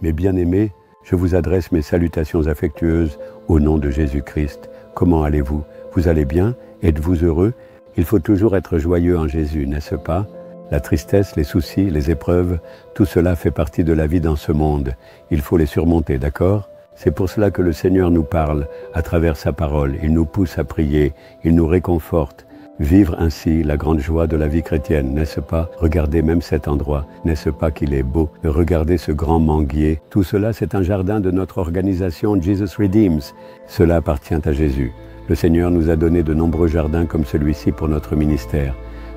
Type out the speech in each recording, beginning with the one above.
Mes bien-aimés, je vous adresse mes salutations affectueuses au nom de Jésus-Christ. Comment allez-vous? Vous allez bien? Êtes-vous heureux? Il faut toujours être joyeux en Jésus, n'est-ce pas? La tristesse, les soucis, les épreuves, tout cela fait partie de la vie dans ce monde. Il faut les surmonter, d'accord? C'est pour cela que le Seigneur nous parle à travers sa parole. Il nous pousse à prier, il nous réconforte. Vivre ainsi la grande joie de la vie chrétienne, n'est-ce pas? Regardez même cet endroit, n'est-ce pas qu'il est beau? Regardez ce grand manguier. Tout cela, c'est un jardin de notre organisation Jesus Redeems. Cela appartient à Jésus. Le Seigneur nous a donné de nombreux jardins comme celui-ci pour notre ministère.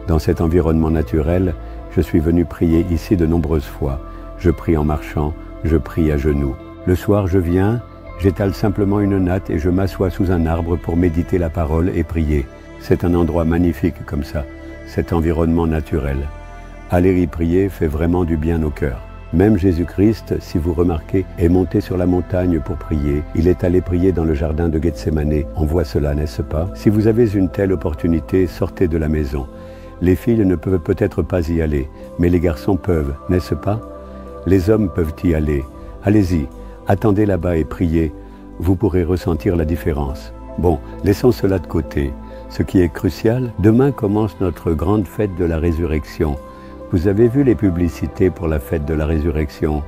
Dans cet environnement naturel, je suis venu prier ici de nombreuses fois. Je prie en marchant, je prie à genoux. Le soir, je viens, j'étale simplement une natte et je m'assois sous un arbre pour méditer la parole et prier. C'est un endroit magnifique comme ça, cet environnement naturel. Aller y prier fait vraiment du bien au cœur. Même Jésus-Christ, si vous remarquez, est monté sur la montagne pour prier. Il est allé prier dans le jardin de Gethsémanée. On voit cela, n'est-ce pas? Si vous avez une telle opportunité, sortez de la maison. Les filles ne peuvent peut-être pas y aller, mais les garçons peuvent, n'est-ce pas? Les hommes peuvent y aller. Allez-y, attendez là-bas et priez. Vous pourrez ressentir la différence. Bon, laissons cela de côté. Ce qui est crucial, demain commence notre grande fête de la résurrection. Vous avez vu les publicités pour la fête de la résurrection?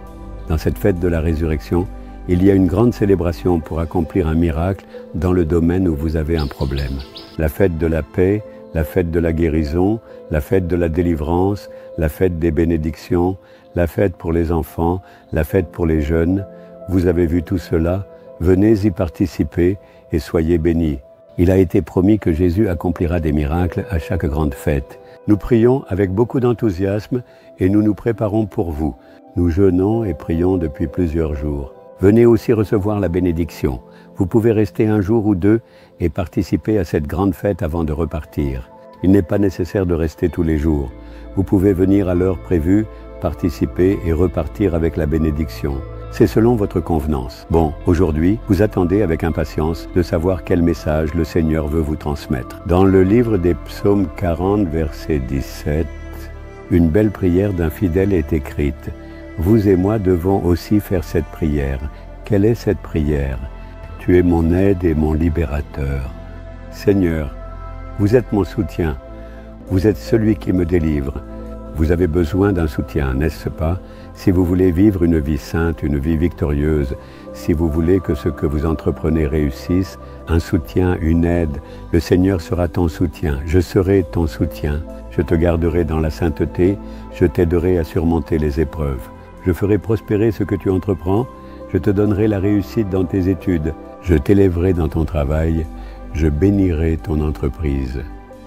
Dans cette fête de la résurrection, il y a une grande célébration pour accomplir un miracle dans le domaine où vous avez un problème. La fête de la paix, la fête de la guérison, la fête de la délivrance, la fête des bénédictions, la fête pour les enfants, la fête pour les jeunes. Vous avez vu tout cela? Venez y participer et soyez bénis. Il a été promis que Jésus accomplira des miracles à chaque grande fête. Nous prions avec beaucoup d'enthousiasme et nous nous préparons pour vous. Nous jeûnons et prions depuis plusieurs jours. Venez aussi recevoir la bénédiction. Vous pouvez rester un jour ou deux et participer à cette grande fête avant de repartir. Il n'est pas nécessaire de rester tous les jours. Vous pouvez venir à l'heure prévue, participer et repartir avec la bénédiction. C'est selon votre convenance. Bon, aujourd'hui, vous attendez avec impatience de savoir quel message le Seigneur veut vous transmettre. Dans le livre des Psaumes 40, verset 17, une belle prière d'un fidèle est écrite. Vous et moi devons aussi faire cette prière. Quelle est cette prière? Tu es mon aide et mon libérateur. Seigneur, vous êtes mon soutien. Vous êtes celui qui me délivre. Vous avez besoin d'un soutien, n'est-ce pas? Si vous voulez vivre une vie sainte, une vie victorieuse, si vous voulez que ce que vous entreprenez réussisse, un soutien, une aide, le Seigneur sera ton soutien. Je serai ton soutien. Je te garderai dans la sainteté, je t'aiderai à surmonter les épreuves. Je ferai prospérer ce que tu entreprends, je te donnerai la réussite dans tes études, je t'élèverai dans ton travail, je bénirai ton entreprise.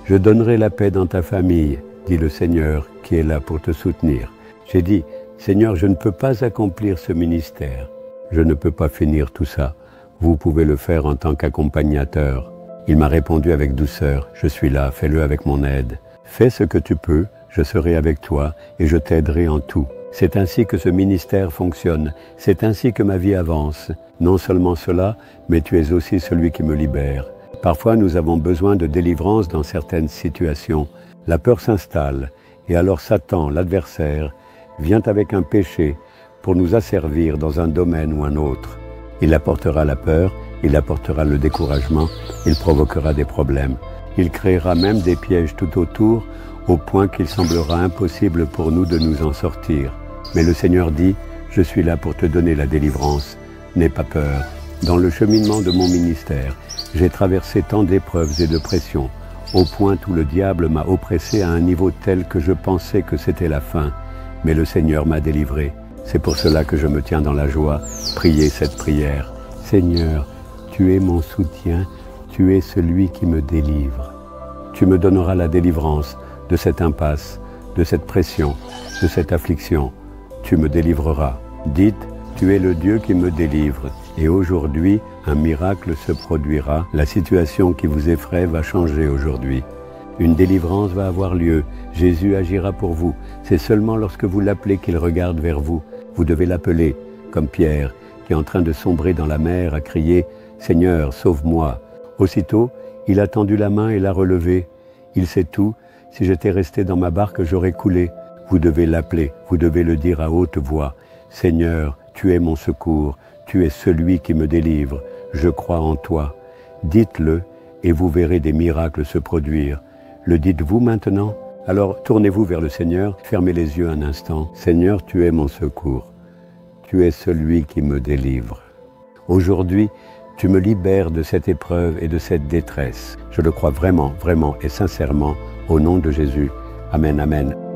Je donnerai la paix dans ta famille, dit le Seigneur qui est là pour te soutenir. J'ai dit, Seigneur, je ne peux pas accomplir ce ministère. Je ne peux pas finir tout ça. Vous pouvez le faire en tant qu'accompagnateur. Il m'a répondu avec douceur, je suis là, fais-le avec mon aide. Fais ce que tu peux, je serai avec toi et je t'aiderai en tout. C'est ainsi que ce ministère fonctionne, c'est ainsi que ma vie avance. Non seulement cela, mais tu es aussi celui qui me libère. Parfois nous avons besoin de délivrance dans certaines situations. La peur s'installe et alors Satan, l'adversaire, vient avec un péché pour nous asservir dans un domaine ou un autre. Il apportera la peur, il apportera le découragement, il provoquera des problèmes. Il créera même des pièges tout autour, au point qu'il semblera impossible pour nous de nous en sortir. Mais le Seigneur dit, je suis là pour te donner la délivrance. N'aie pas peur. Dans le cheminement de mon ministère, j'ai traversé tant d'épreuves et de pressions, au point où le diable m'a oppressé à un niveau tel que je pensais que c'était la fin. Mais le Seigneur m'a délivré. C'est pour cela que je me tiens dans la joie. Priez cette prière. Seigneur, tu es mon soutien, tu es celui qui me délivre. Tu me donneras la délivrance de cette impasse, de cette pression, de cette affliction. Tu me délivreras. Dites, tu es le Dieu qui me délivre. Et aujourd'hui, un miracle se produira. La situation qui vous effraie va changer aujourd'hui. Une délivrance va avoir lieu. Jésus agira pour vous. C'est seulement lorsque vous l'appelez qu'il regarde vers vous. Vous devez l'appeler, comme Pierre, qui est en train de sombrer dans la mer, a crié « Seigneur, sauve-moi ». Aussitôt, Il a tendu la main et l'a relevée. Il sait tout. Si j'étais resté dans ma barque, j'aurais coulé. Vous devez l'appeler, vous devez le dire à haute voix. Seigneur, tu es mon secours, tu es celui qui me délivre. Je crois en toi. Dites-le et vous verrez des miracles se produire. Le dites-vous maintenant? Alors tournez-vous vers le Seigneur, fermez les yeux un instant. Seigneur, tu es mon secours. Tu es celui qui me délivre. Aujourd'hui, tu me libères de cette épreuve et de cette détresse. Je le crois vraiment, vraiment et sincèrement, au nom de Jésus. Amen, amen.